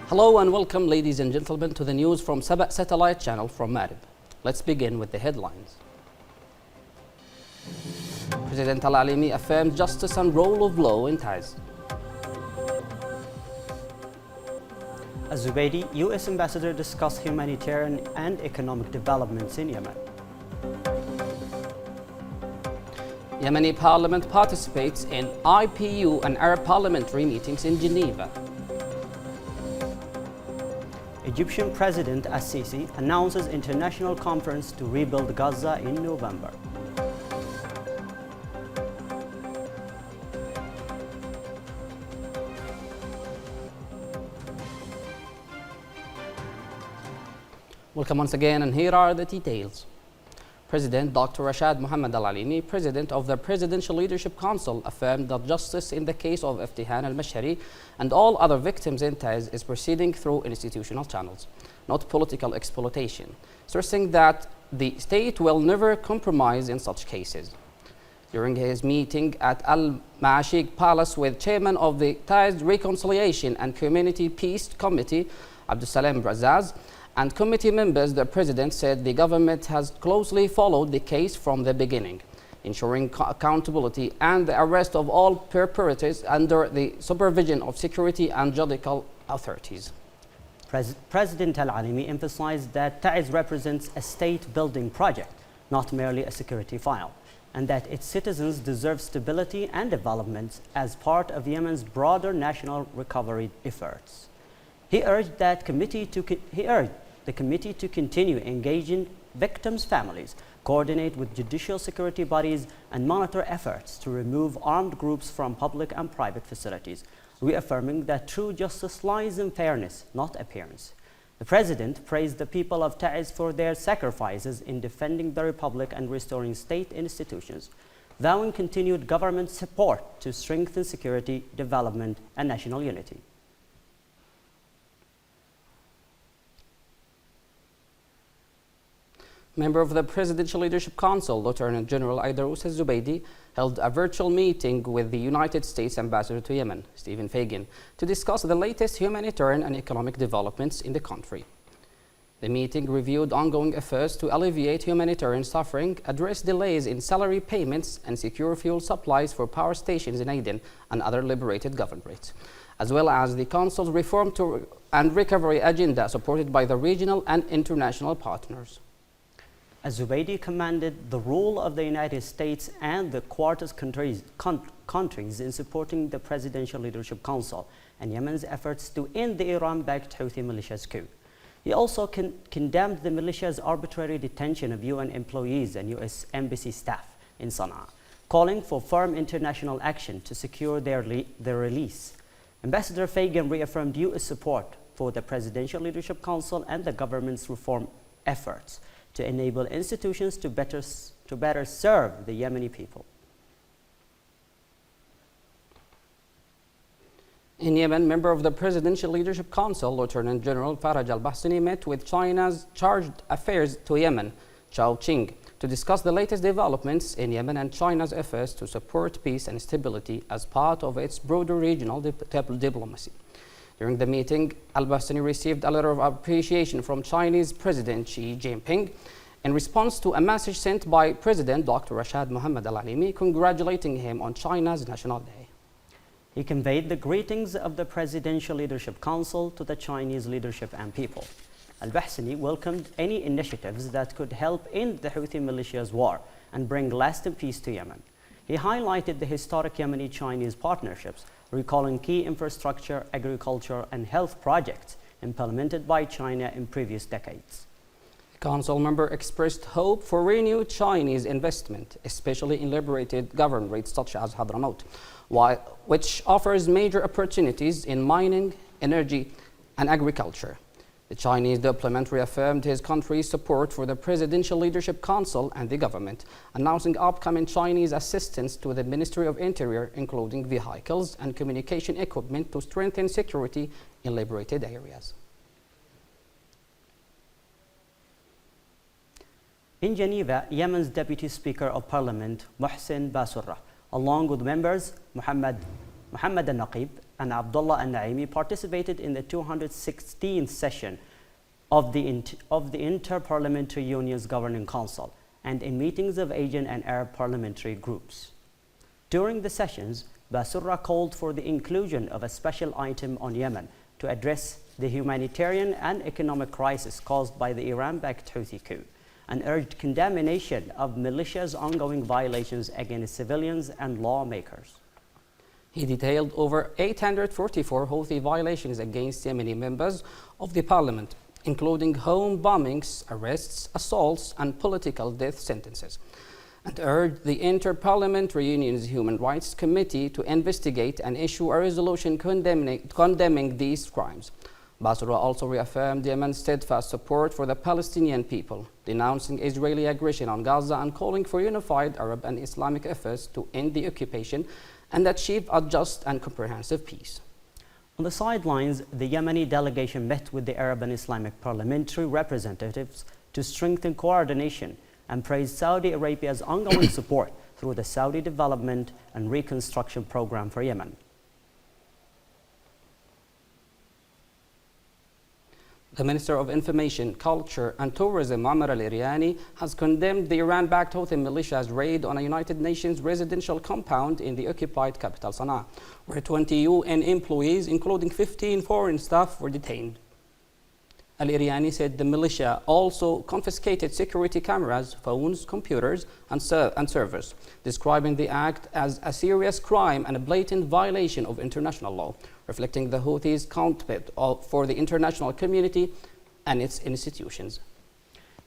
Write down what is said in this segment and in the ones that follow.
Hello and welcome, ladies and gentlemen, to the news from Saba Satellite Channel from Marib. Let's begin with the headlines. President Al-Alimi affirms justice and role of law in Taiz. Al-Zubaydi, U.S. ambassador, discussed humanitarian and economic developments in Yemen. Yemeni parliament participates in IPU and Arab parliamentary meetings in Geneva. Egyptian President Al-Sisi announces international conference to rebuild Gaza in November. Welcome once again, and here are the details. President Dr. Rashad Mohammed Al-Alimi, President of the Presidential Leadership Council, affirmed that justice in the case of Iftihan al-Mashhari and all other victims in Taiz is proceeding through institutional channels, not political exploitation, stressing that the state will never compromise in such cases. During his meeting at Al-Mashik Palace with Chairman of the Taiz Reconciliation and Community Peace Committee, Abdussalam Brazaz, and committee members, the President said the government has closely followed the case from the beginning, ensuring accountability and the arrest of all perpetrators under the supervision of security and judicial authorities. President Al-Alimi emphasized that Taiz represents a state-building project, not merely a security file, and that its citizens deserve stability and development as part of Yemen's broader national recovery efforts. He urged the committee to continue engaging victims' families, coordinate with judicial security bodies, and monitor efforts to remove armed groups from public and private facilities, reaffirming that true justice lies in fairness, not appearance. The President praised the people of Taiz for their sacrifices in defending the Republic and restoring state institutions, vowing continued government support to strengthen security, development, and national unity. Member of the Presidential Leadership Council, Lieutenant General Aidarus Al-Zubaydi, held a virtual meeting with the United States Ambassador to Yemen, Stephen Fagan, to discuss the latest humanitarian and economic developments in the country. The meeting reviewed ongoing efforts to alleviate humanitarian suffering, address delays in salary payments, and secure fuel supplies for power stations in Aden and other liberated governorates, as well as the Council's reform and recovery agenda supported by the regional and international partners. Al-Zubaydi commended the role of the United States and the Quartet's countries in supporting the Presidential Leadership Council and Yemen's efforts to end the Iran-backed Houthi militia's coup. He also condemned the militia's arbitrary detention of UN employees and US embassy staff in Sana'a, calling for firm international action to secure their release. Ambassador Fagan reaffirmed US support for the Presidential Leadership Council and the government's reform efforts to enable institutions to better serve the Yemeni people. In Yemen, member of the Presidential Leadership Council, Lieutenant General Faraj al-Bahsani, met with China's charged affairs to Yemen, Chao Qing, to discuss the latest developments in Yemen and China's efforts to support peace and stability as part of its broader regional diplomacy. During the meeting, al-Bahsani received a letter of appreciation from Chinese President Xi Jinping in response to a message sent by President Dr. Rashad Mohammed Al-Alimi congratulating him on China's National Day. He conveyed the greetings of the Presidential Leadership Council to the Chinese leadership and people. Al-Bahsani welcomed any initiatives that could help end the Houthi militia's war and bring lasting peace to Yemen. He highlighted the historic Yemeni-Chinese partnerships, recalling key infrastructure, agriculture, and health projects implemented by China in previous decades. The council member expressed hope for renewed Chinese investment, especially in liberated governorates such as Hadramaut, which offers major opportunities in mining, energy, and agriculture. The Chinese diplomat reaffirmed his country's support for the Presidential Leadership Council and the government, announcing upcoming Chinese assistance to the Ministry of Interior, including vehicles and communication equipment to strengthen security in liberated areas. In Geneva, Yemen's Deputy Speaker of Parliament, Mohsen Basurra, along with members Mohammed al-Naqib, and Abdullah Al-Naimi participated in the 216th session of the Inter-Parliamentary Union's Governing Council and in meetings of Asian and Arab parliamentary groups. During the sessions, Basurra called for the inclusion of a special item on Yemen to address the humanitarian and economic crisis caused by the Iran-backed Houthi coup, and urged condemnation of militia's ongoing violations against civilians and lawmakers. He detailed over 844 Houthi violations against Yemeni members of the parliament, including home bombings, arrests, assaults, and political death sentences, and urged the Inter-Parliamentary Union's Human Rights Committee to investigate and issue a resolution condemning these crimes. Basra also reaffirmed Yemen's steadfast support for the Palestinian people, denouncing Israeli aggression on Gaza and calling for unified Arab and Islamic efforts to end the occupation and achieve a just and comprehensive peace. On the sidelines, the Yemeni delegation met with the Arab and Islamic parliamentary representatives to strengthen coordination and praised Saudi Arabia's ongoing support through the Saudi Development and Reconstruction Program for Yemen. The Minister of Information, Culture and Tourism, Omar Al-Iriani, has condemned the Iran-backed Houthi militia's raid on a United Nations residential compound in the occupied capital Sana'a, where 20 UN employees, including 15 foreign staff, were detained. Al-Iriani said the militia also confiscated security cameras, phones, computers, and servers, describing the act as a serious crime and a blatant violation of international law, reflecting the Houthis' contempt for the international community and its institutions.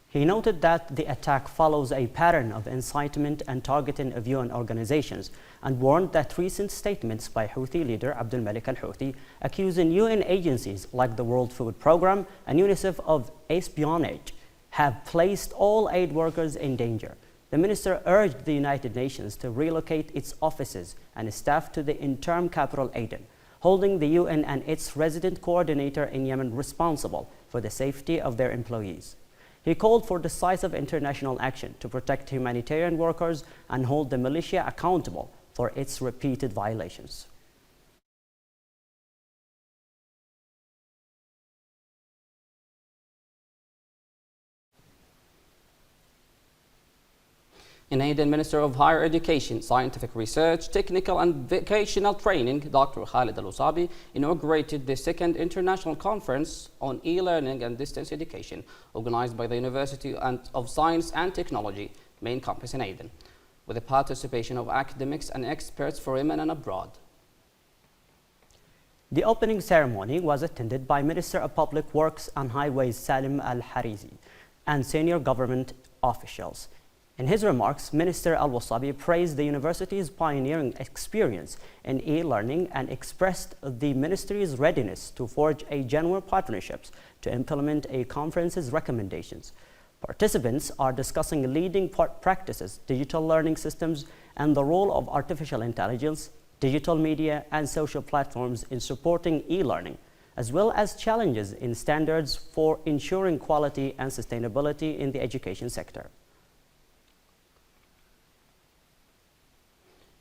He noted that the attack follows a pattern of incitement and targeting of UN organizations and warned that recent statements by Houthi leader Abdul Malik al-Houthi accusing UN agencies like the World Food Programme and UNICEF of espionage have placed all aid workers in danger. The minister urged the United Nations to relocate its offices and staff to the interim capital Aden, holding the UN and its resident coordinator in Yemen responsible for the safety of their employees. He called for decisive international action to protect humanitarian workers and hold the militia accountable for its repeated violations. In Aden, Minister of Higher Education, Scientific Research, Technical and Vocational Training, Dr. Khalid Al-Usabi, inaugurated the second international conference on e-learning and distance education, organized by the University of Science and Technology, main campus in Aden, with the participation of academics and experts from Yemen and abroad. The opening ceremony was attended by Minister of Public Works and Highways Salim Al-Harizi and senior government officials. In his remarks, Minister Al-Wasabi praised the university's pioneering experience in e-learning and expressed the ministry's readiness to forge genuine partnerships to implement a conference's recommendations. Participants are discussing leading practices, digital learning systems, and the role of artificial intelligence, digital media, and social platforms in supporting e-learning, as well as challenges in standards for ensuring quality and sustainability in the education sector.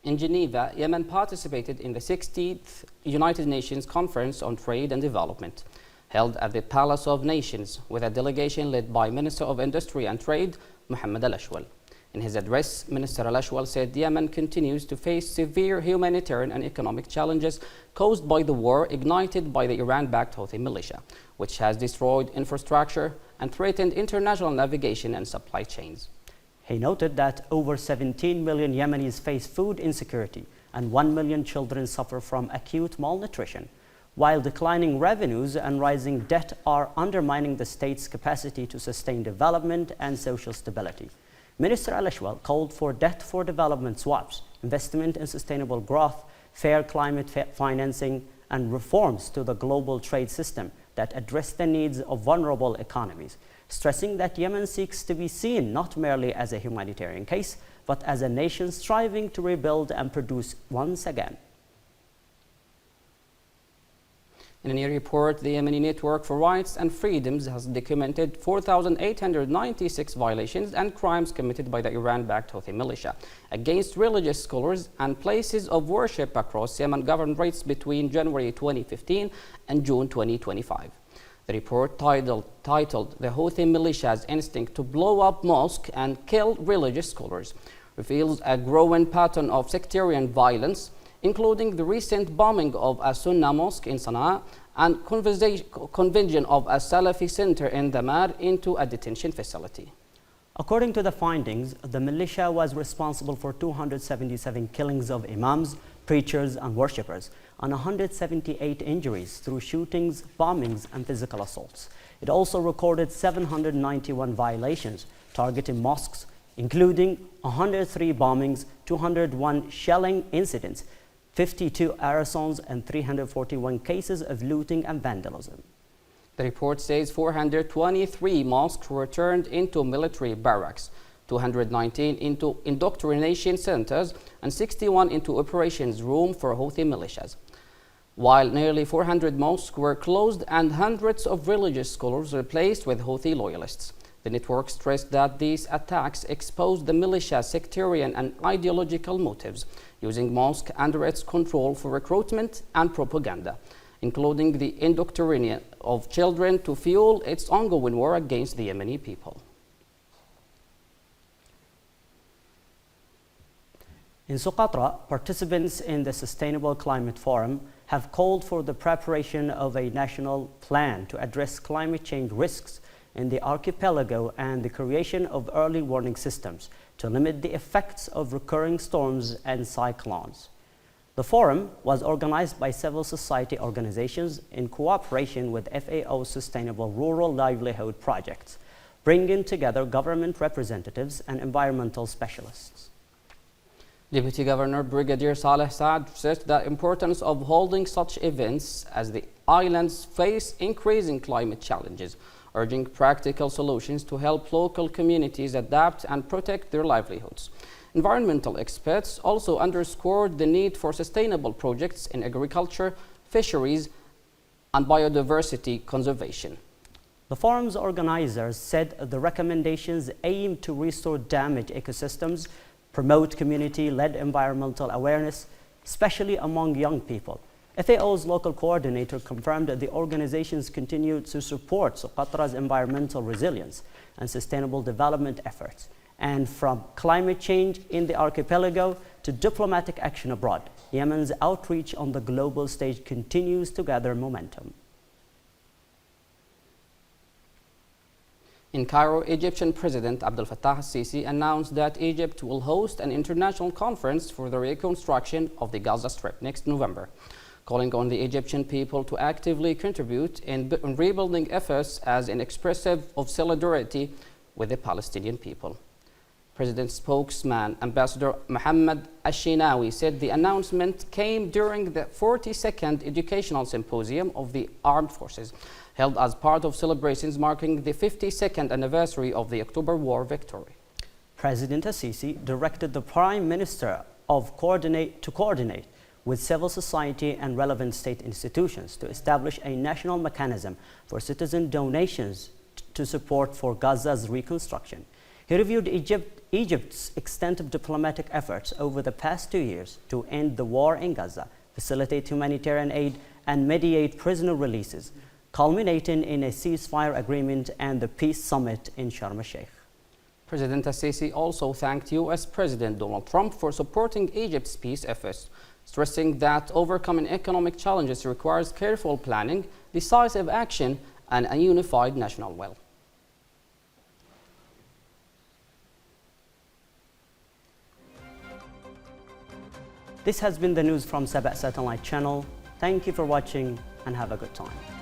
In Geneva, Yemen participated in the 60th United Nations Conference on Trade and Development, held at the Palace of Nations, with a delegation led by Minister of Industry and Trade, Mohammed Al-Ashwal. In his address, Minister Al-Ashwal said Yemen continues to face severe humanitarian and economic challenges caused by the war ignited by the Iran-backed Houthi militia, which has destroyed infrastructure and threatened international navigation and supply chains. He noted that over 17 million Yemenis face food insecurity and 1 million children suffer from acute malnutrition, while declining revenues and rising debt are undermining the state's capacity to sustain development and social stability. Minister Al-Ashwal called for debt for development swaps, investment in sustainable growth, fair climate financing, and reforms to the global trade system that address the needs of vulnerable economies, stressing that Yemen seeks to be seen not merely as a humanitarian case, but as a nation striving to rebuild and produce once again. In a new report, the Yemeni Network for Rights and Freedoms has documented 4,896 violations and crimes committed by the Iran-backed Houthi militia against religious scholars and places of worship across Yemen governorates between January 2015 and June 2025. The report, titled "The Houthi Militia's Instinct to Blow Up Mosques and Kill Religious Scholars," reveals a growing pattern of sectarian violence, including the recent bombing of a Sunnah mosque in Sana'a and conversion of a Salafi center in Damar into a detention facility. According to the findings, the militia was responsible for 277 killings of imams, preachers, and worshippers, and 178 injuries through shootings, bombings, and physical assaults. It also recorded 791 violations targeting mosques, including 103 bombings, 201 shelling incidents, 52 arrests, and 341 cases of looting and vandalism. The report says 423 mosques were turned into military barracks, 219 into indoctrination centers, and 61 into operations room for Houthi militias. While nearly 400 mosques were closed and hundreds of religious scholars replaced with Houthi loyalists. The network stressed that these attacks exposed the militia's sectarian and ideological motives, using mosques under its control for recruitment and propaganda, including the indoctrination of children to fuel its ongoing war against the Yemeni people. In Socotra, participants in the Sustainable Climate Forum have called for the preparation of a national plan to address climate change risks in the archipelago and the creation of early warning systems to limit the effects of recurring storms and cyclones. The forum was organized by civil society organizations in cooperation with FAO's Sustainable Rural Livelihood Projects, bringing together government representatives and environmental specialists. Deputy Governor Brigadier Saleh Saad stressed the importance of holding such events as the islands face increasing climate challenges, urging practical solutions to help local communities adapt and protect their livelihoods. Environmental experts also underscored the need for sustainable projects in agriculture, fisheries, and biodiversity conservation. The forum's organizers said the recommendations aim to restore damaged ecosystems, promote community-led environmental awareness, especially among young people. FAO's local coordinator confirmed that the organizations continue to support Socotra's environmental resilience and sustainable development efforts. And from climate change in the archipelago to diplomatic action abroad, Yemen's outreach on the global stage continues to gather momentum. In Cairo, Egyptian President Abdel Fattah al-Sisi announced that Egypt will host an international conference for the reconstruction of the Gaza Strip next November, calling on the Egyptian people to actively contribute in rebuilding efforts as an expressive of solidarity with the Palestinian people. President spokesman Ambassador Mohammed Ashinawi said the announcement came during the 42nd Educational Symposium of the Armed Forces, held as part of celebrations marking the 52nd anniversary of the October War victory. President al-Sisi directed the Prime Minister to coordinate with civil society and relevant state institutions to establish a national mechanism for citizen donations to support for Gaza's reconstruction. He reviewed Egypt's extensive diplomatic efforts over the past 2 years to end the war in Gaza, facilitate humanitarian aid, and mediate prisoner releases, culminating in a ceasefire agreement and the peace summit in Sharm el-Sheikh. President al-Sisi also thanked U.S. President Donald Trump for supporting Egypt's peace efforts, stressing that overcoming economic challenges requires careful planning, decisive action, and a unified national will. This has been the news from Saba Satellite Channel. Thank you for watching and have a good time.